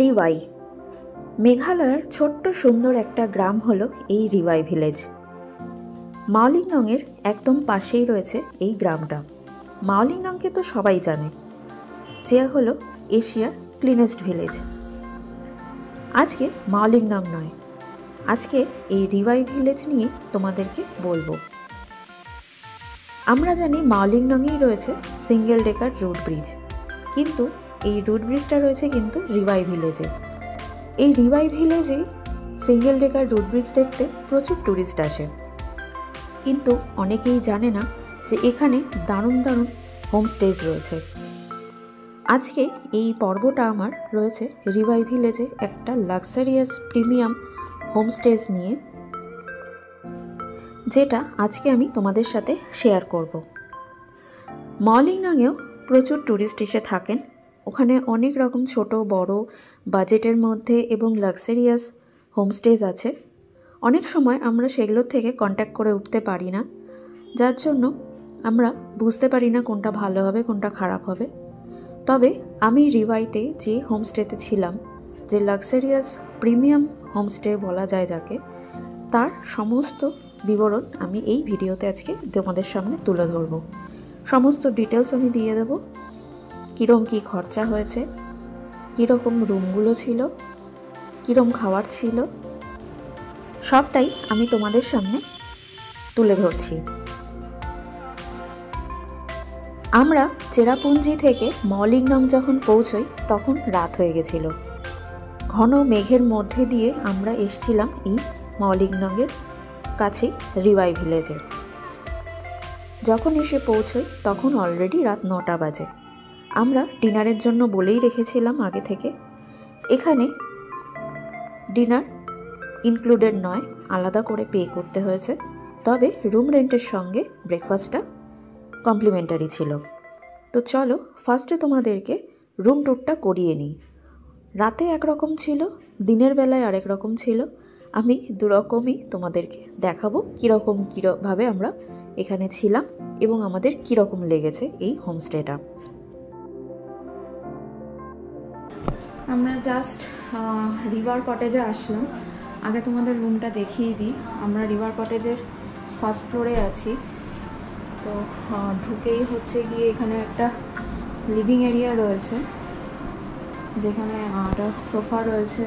রিওয়াই মেঘালয়ের ছোট্ট সুন্দর একটা গ্রাম হলো এই রিওয়াই ভিলেজ। মাওলিংনংয়ের একদম পাশেই রয়েছে এই গ্রামটা। মাওলিংনংকে তো সবাই জানে, যে হলো এশিয়ার ক্লিনেস্ট ভিলেজ। আজকে মাওলিংনং নয়, আজকে এই রিওয়াই ভিলেজ নিয়ে তোমাদেরকে বলবো। আমরা জানি মাওলিংনংয়েই রয়েছে সিঙ্গেল ডেকার রুট ব্রিজ, কিন্তু এই রুট ব্রিজটা রয়েছে কিন্তু রিওয়াই ভিলেজে। এই রিওয়াই ভিলেজেই সিঙ্গেল ডেকার রুট ব্রিজ দেখতে প্রচুর ট্যুরিস্ট আসে, কিন্তু অনেকেই জানে না যে এখানে দারুণ দারুণ হোমস্টেজ রয়েছে। আজকে এই পর্বটা আমার রয়েছে রিওয়াই ভিলেজে একটা লাক্সারিয়াস প্রিমিয়াম হোমস্টেজ নিয়ে, যেটা আজকে আমি তোমাদের সাথে শেয়ার করব। মাওলিংনংয়েও প্রচুর ট্যুরিস্ট এসে থাকেন। ওখানে অনেক রকম ছোট বড় বাজেটের মধ্যে এবং লাক্সারিয়াস হোমস্টেজ আছে। অনেক সময় আমরা সেগুলোর থেকে কন্ট্যাক্ট করে উঠতে পারি না, যার জন্য আমরা বুঝতে পারি না কোনটা ভালো হবে কোনটা খারাপ হবে। তবে আমি রিওয়াইতে যে হোমস্টেতে ছিলাম, যে লাক্সারিয়াস প্রিমিয়াম হোমস্টে বলা যায় যাকে, তার সমস্ত বিবরণ আমি এই ভিডিওতে আজকে তোমাদের সামনে তুলে ধরব। সমস্ত ডিটেলস আমি দিয়ে দেবো, কীরকম কী খরচা হয়েছে, কীরকম রুমগুলো ছিল, কীরকম খাবার ছিল, সবটাই আমি তোমাদের সামনে তুলে ধরছি। আমরা চেরাপুঞ্জি থেকে মাওলিংনং যখন পৌঁছই তখন রাত হয়ে গেছিল। ঘন মেঘের মধ্যে দিয়ে আমরা এসেছিলাম এই মাওলিংনংয়ের কাছেই রিওয়াই ভিলেজে। যখন এসে পৌঁছই তখন অলরেডি রাত 9টা বাজে। আমরা ডিনারের জন্য বলেই রেখেছিলাম আগে থেকে। এখানে ডিনার ইনক্লুডেড নয়, আলাদা করে পে করতে হয়েছে, তবে রুম রেন্টের সঙ্গে ব্রেকফাস্টটা কমপ্লিমেন্টারি ছিল। তো চলো ফার্স্টে তোমাদেরকে রুম ট্যুরটা করিয়ে নিই। রাতে একরকম ছিল, দিনের বেলায় আরেক রকম ছিল। আমি দুরকমই তোমাদেরকে দেখাবো কীভাবে আমরা এখানে ছিলাম এবং আমাদের কীরকম লেগেছে এই হোমস্টেটা। আমরা জাস্ট রিভার কটেজে আসলাম। আগে তোমাদের রুমটা দেখিয়ে দিই। আমরা রিভার কটেজের ফার্স্ট ফ্লোরে আছি। তো ঢুকেই হচ্ছে গিয়ে এখানে একটা লিভিং এরিয়া রয়েছে, যেখানে একটা সোফা রয়েছে,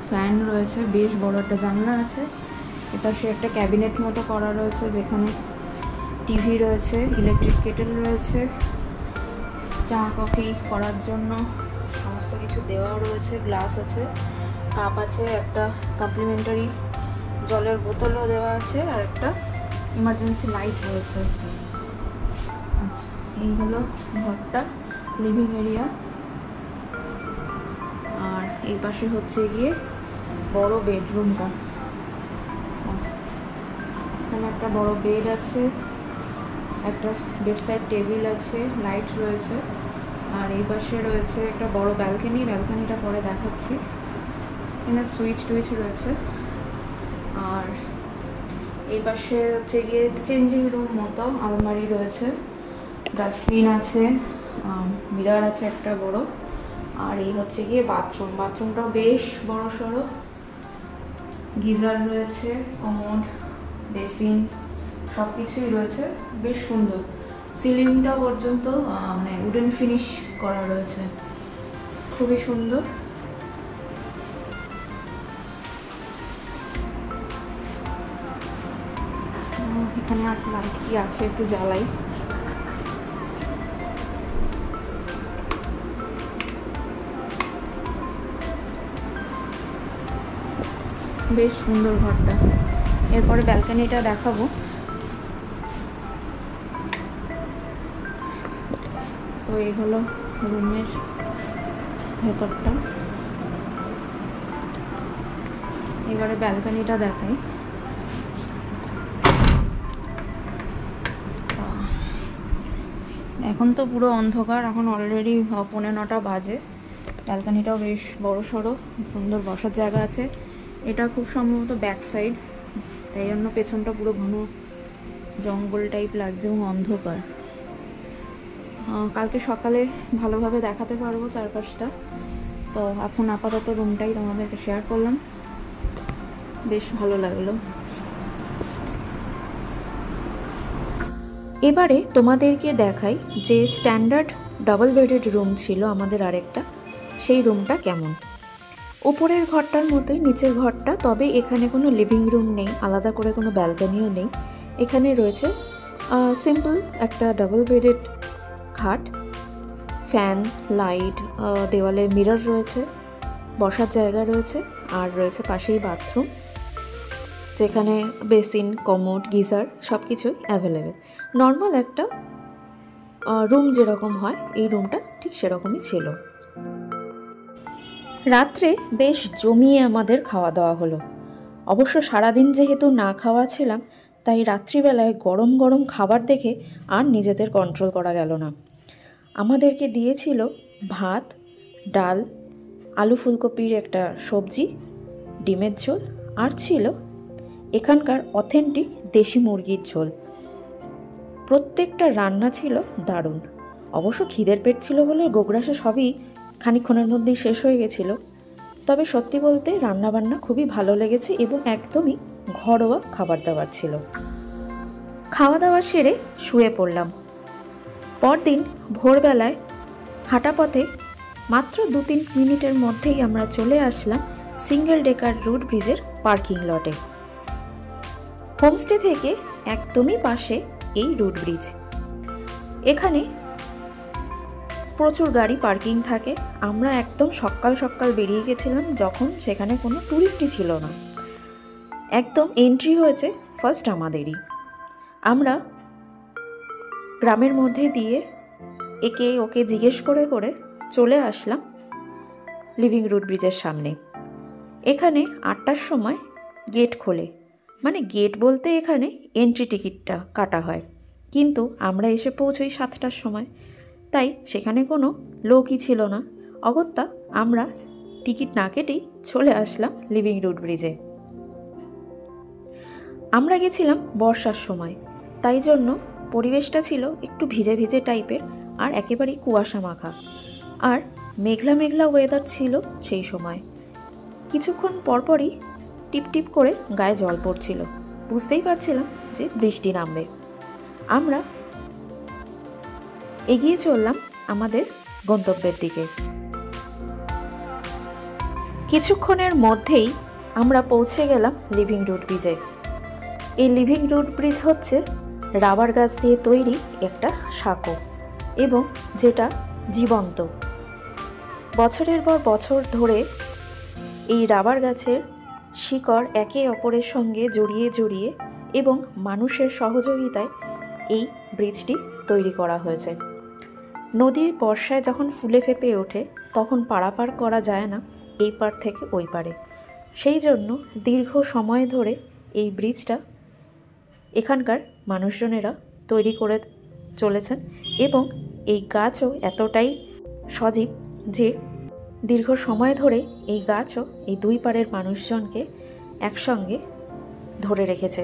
ফ্যান রয়েছে, বেশ বড় একটা জানলা আছে। এপাশে একটা ক্যাবিনেট মতো করা রয়েছে, যেখানে টিভি রয়েছে, ইলেকট্রিক কেটেল রয়েছে, চা কফি করার জন্য সমস্ত কিছু দেওয়াও রয়েছে, গ্লাস আছে, কাপ আছে, একটা কমপ্লিমেন্টারি জলের বোতলও দেওয়া আছে, আর একটা ইমার্জেন্সি লাইট রয়েছে। আচ্ছা, এই হলো ঘরটা, লিভিং এরিয়া। আর এই পাশে হচ্ছে গিয়ে বড় বেডরুমটা। এখানে একটা বড় বেড আছে, একটা বেডসাইড টেবিল আছে, লাইট রয়েছে। আর এই পাশে রয়েছে একটা বড় ব্যালকনি, ব্যালকনিটা পরে দেখাচ্ছি। এখানে সুইচ টুইচ রয়েছে। আর এই পাশে হচ্ছে গিয়ে চেঞ্জিং রুম মতো, আলমারি রয়েছে, ডাস্টবিন আছে, মিরর আছে একটা বড়। আর এই হচ্ছে গিয়ে বাথরুম, বাথরুমটাও বেশ বড় সড়ো, গিজার রয়েছে, কমোড, বেসিন সব কিছুই রয়েছে, বেশ সুন্দর। সিলিংটা পর্যন্ত মানে উডেন ফিনিশ করা রয়েছে, খুবই সুন্দর। এখানে আর লাইট কি আছে একটু জ্বালাই। বেশ সুন্দর ঘরটা। এরপরে ব্যালকনিটা দেখাবো। তো এই হলো রুমের ভেতরটা। এবারে ব্যালকনিটা দেখাই। এখন তো পুরো অন্ধকার, এখন অলরেডি 9:15 বাজে। ব্যালকনিটাও বেশ বড় সড়ো, সুন্দর বসার জায়গা আছে। এটা খুব সম্ভবত ব্যাক সাইড, তাই জন্য পেছনটা পুরো ঘন জঙ্গল টাইপ লাগছে এবং অন্ধকার। কালকে সকালে ভালোভাবে দেখাতে পারবো চারপাশটা। তো এখন আপাতত রুমটাই তোমাদেরকে শেয়ার করলাম, বেশ ভালো লাগলো। এবারে তোমাদেরকে দেখাই যে স্ট্যান্ডার্ড ডাবল বেডেড রুম ছিল আমাদের আরেকটা, সেই রুমটা কেমন। উপরের ঘরটার মতোই নিচের ঘরটা, তবে এখানে কোনো লিভিং রুম নেই, আলাদা করে কোনো ব্যালকনিও নেই। এখানে রয়েছে সিম্পল একটা ডাবল বেডেড খাট, ফ্যান, লাইট, দেওয়ালে মিরর রয়েছে, বসার জায়গা রয়েছে, আর রয়েছে পাশেই বাথরুম, যেখানে বেসিন, কমোড, গিজার সব কিছুই অ্যাভেলেবেল। নর্মাল একটা রুম যেরকম হয় এই রুমটা ঠিক সেরকমই ছিল। রাত্রে বেশ জমিয়ে আমাদের খাওয়া দাওয়া হলো। অবশ্য সারাদিন যেহেতু না খাওয়া ছিলাম, তাই রাত্রিবেলায় গরম গরম খাবার দেখে আর নিজেদের কন্ট্রোল করা গেল না। আমাদেরকে দিয়েছিল ভাত, ডাল, আলু ফুলকপির একটা সবজি, ডিমের ঝোল, আর ছিল এখানকার অথেন্টিক দেশি মুরগির ঝোল। প্রত্যেকটা রান্না ছিল দারুণ। অবশ্য খিদের পেট ছিল বলে গোগ্রাসে সবই খানিকক্ষণের মধ্যেই শেষ হয়ে গেছিল। তবে সত্যি বলতে রান্নাবান্না খুবই ভালো লেগেছে এবং একদমই ঘরোয়া খাবার দাবার ছিল। খাওয়া দাওয়া সেরে শুয়ে পড়লাম। পরদিন ভোরবেলায় হাঁটা পথে মাত্র 2-3 মিনিটের মধ্যেই আমরা চলে আসলাম সিঙ্গেল ডেকার রোড ব্রিজের পার্কিং লটে। হোমস্টে থেকে একদমই পাশে এই রোড ব্রিজ। এখানে প্রচুর গাড়ি পার্কিং থাকে। আমরা একদম সকাল সকাল বেরিয়ে গেছিলাম, যখন সেখানে কোনো ট্যুরিস্টই ছিল না। একদম এন্ট্রি হয়েছে ফার্স্ট আমাদেরই। আমরা গ্রামের মধ্যে দিয়ে একে ওকে জিজ্ঞেস করে করে চলে আসলাম লিভিং রোড ব্রিজের সামনে। এখানে 8টার সময় গেট খোলে, মানে গেট বলতে এখানে এন্ট্রি টিকিটটা কাটা হয়, কিন্তু আমরা এসে পৌঁছই 7টার সময়, তাই সেখানে কোনো লোকই ছিল না। অগত্যা আমরা টিকিট না কেটেই চলে আসলাম লিভিং রোড ব্রিজে। আমরা গেছিলাম বর্ষার সময়, তাই জন্য পরিবেশটা ছিল একটু ভিজে ভিজে টাইপের, আর একেবারেই কুয়াশা মাখা, আর মেঘলা মেঘলা ওয়েদার ছিল সেই সময়। কিছুক্ষণ পরপরই টিপ টিপ করে গায়ে জল পড়ছিল, বুঝতেই পারছিলাম যে বৃষ্টি নামবে। আমরা এগিয়ে চললাম আমাদের গন্তব্যের দিকে। কিছুক্ষণের মধ্যেই আমরা পৌঁছে গেলাম লিভিং রোড ব্রিজে। এই লিভিং রোড ব্রিজ হচ্ছে রাবার গাছ দিয়ে তৈরি একটা সাঁকো, এবং যেটা জীবন্ত। বছরের পর বছর ধরে এই রাবার গাছের শিকড় একে অপরের সঙ্গে জড়িয়ে জড়িয়ে এবং মানুষের সহযোগিতায় এই ব্রিজটি তৈরি করা হয়েছে। নদীর বর্ষায় যখন ফুলে ফেঁপে ওঠে, তখন পারাপার করা যায় না এই পার থেকে ওই পারে। সেই জন্য দীর্ঘ সময় ধরে এই ব্রিজটা এখানকার মানুষজনেরা তৈরি করে চলেছেন, এবং এই গাছও এতটাই সজীব যে দীর্ঘ সময় ধরে এই গাছও এই দুই পারের মানুষজনকে একসঙ্গে ধরে রেখেছে।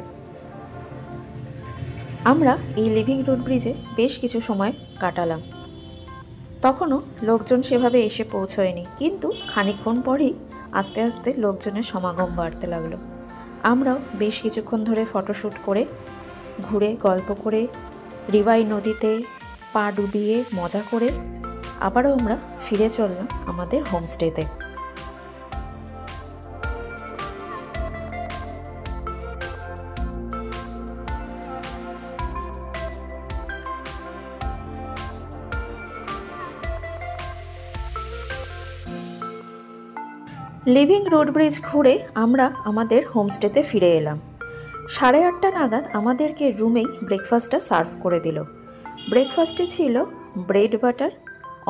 আমরা এই লিভিং রোড ব্রিজে বেশ কিছু সময় কাটালাম। তখনও লোকজন সেভাবে এসে পৌঁছয়নি, কিন্তু খানিকক্ষণ পরেই আস্তে আস্তে লোকজনের সমাগম বাড়তে লাগলো। আমরাও বেশ কিছুক্ষণ ধরে ফটোশ্যুট করে, ঘুরে, গল্প করে, রিভাই নদীতে পা ডুবিয়ে মজা করে আবারও আমরা ফিরে চললাম আমাদের হোমস্টেতে। লিভিং রোড ব্রিজ ঘুরে আমরা আমাদের হোমস্টেতে ফিরে এলাম। 8:30 নাগাদ আমাদেরকে রুমেই ব্রেকফাস্টটা সার্ভ করে দিল। ব্রেকফাস্টে ছিল ব্রেড বাটার,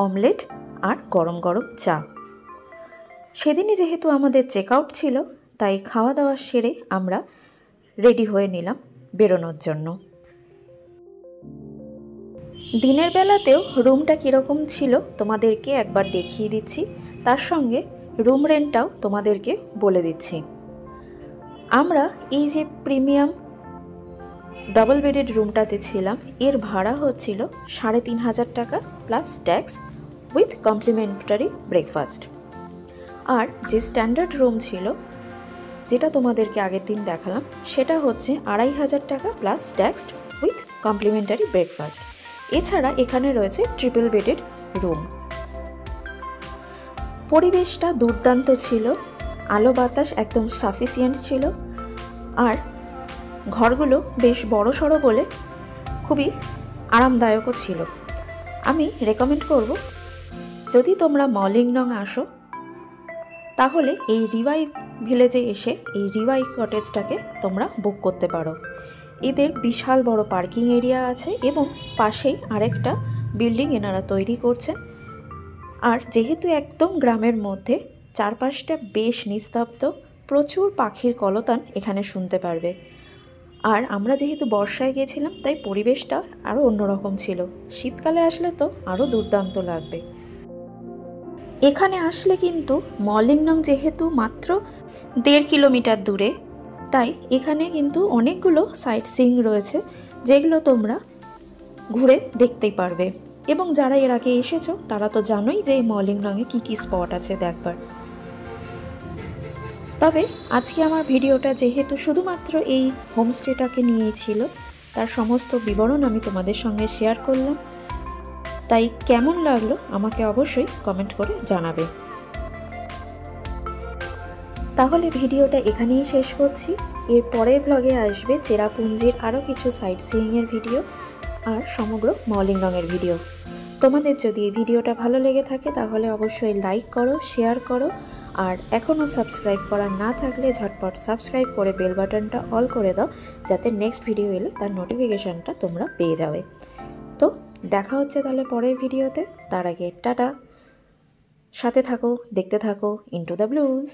অমলেট আর গরম গরম চা। সেদিনই যেহেতু আমাদের চেক আউট ছিল, তাই খাওয়া দাওয়া সেরে আমরা রেডি হয়ে নিলাম বেরোনোর জন্য। দিনের বেলাতেও রুমটা কীরকম ছিল তোমাদেরকে একবার দেখিয়ে দিচ্ছি, তার সঙ্গে রুম রেন্টটাও তোমাদেরকে বলে দিচ্ছি। আমরা এই যে প্রিমিয়াম ডাবল বেডেড রুমটাতে ছিলাম, এর ভাড়া হচ্ছিল 3,500 টাকা plus tax with complimentary breakfast. আর যে স্ট্যান্ডার্ড রুম ছিল, যেটা তোমাদেরকে আগের দিন দেখালাম, সেটা হচ্ছে 2500 টাকা plus taxed with complimentary breakfast. এছাড়া এখানে রয়েছে ট্রিপল বেডেড রুম। পরিবেশটা দুর্দান্ত ছিল, আলো বাতাস একদম সাফিসিয়েন্ট ছিল, আর ঘরগুলো বেশ বড়সড় বলে খুবই আরামদায়কও ছিল। আমি রেকমেন্ড করব, যদি তোমরা মলিংনং আসো তাহলে এই রিভাই ভিলেজে এসে এই রিভাই কটেজটাকে তোমরা বুক করতে পারো। এদের বিশাল বড় পার্কিং এরিয়া আছে এবং পাশেই আরেকটা বিল্ডিং এনারা তৈরি করছেন। আর যেহেতু একদম গ্রামের মধ্যে, চারপাশটা বেশ নিস্তব্ধ, প্রচুর পাখির কলতান এখানে শুনতে পারবে। আর আমরা যেহেতু বর্ষায় গিয়েছিলাম তাই পরিবেশটা আরও অন্যরকম ছিল। শীতকালে আসলে তো আরও দুর্দান্ত লাগবে। এখানে আসলে কিন্তু মলিংনং যেহেতু মাত্র 1.5 কিলোমিটার দূরে, তাই এখানে কিন্তু অনেকগুলো সাইট সিইং রয়েছে যেগুলো তোমরা ঘুরে দেখতেই পারবে। এবং যারা এর আগে এসেছো তারা তো জানোই যে এই মলিংনংয়ে কী কী স্পট আছে দেখবার। তবে আজকে আমার ভিডিওটা যেহেতু শুধুমাত্র এই হোমস্টেটাকে নিয়েই ছিল, তার সমস্ত বিবরণ আমি তোমাদের সঙ্গে শেয়ার করলাম। তাই কেমন লাগলো আমাকে অবশ্যই কমেন্ট করে জানাবে। তাহলে ভিডিওটা এখানেই শেষ করছি। এর পরের ব্লগে আসবে চেরাপুঞ্জির আরও কিছু সাইট সিইংয়ের ভিডিও আর সমগ্র মলিংনংয়ের ভিডিও। তোমাদের যদি এই ভিডিওটা ভালো লেগে থাকে তাহলে অবশ্যই লাইক করো, শেয়ার করো, আর এখনও সাবস্ক্রাইব করা না থাকলে ঝটপট সাবস্ক্রাইব করে বেল বাটনটা অল করে দাও, যাতে নেক্সট ভিডিও এলে তার নোটিফিকেশানটা তোমরা পেয়ে যাবে। তো দেখা হচ্ছে তাহলে পরের ভিডিওতে। তার আগে টাটা, সাথে থাকো, দেখতে থাকো ইন্টু দ্য ব্লুজ।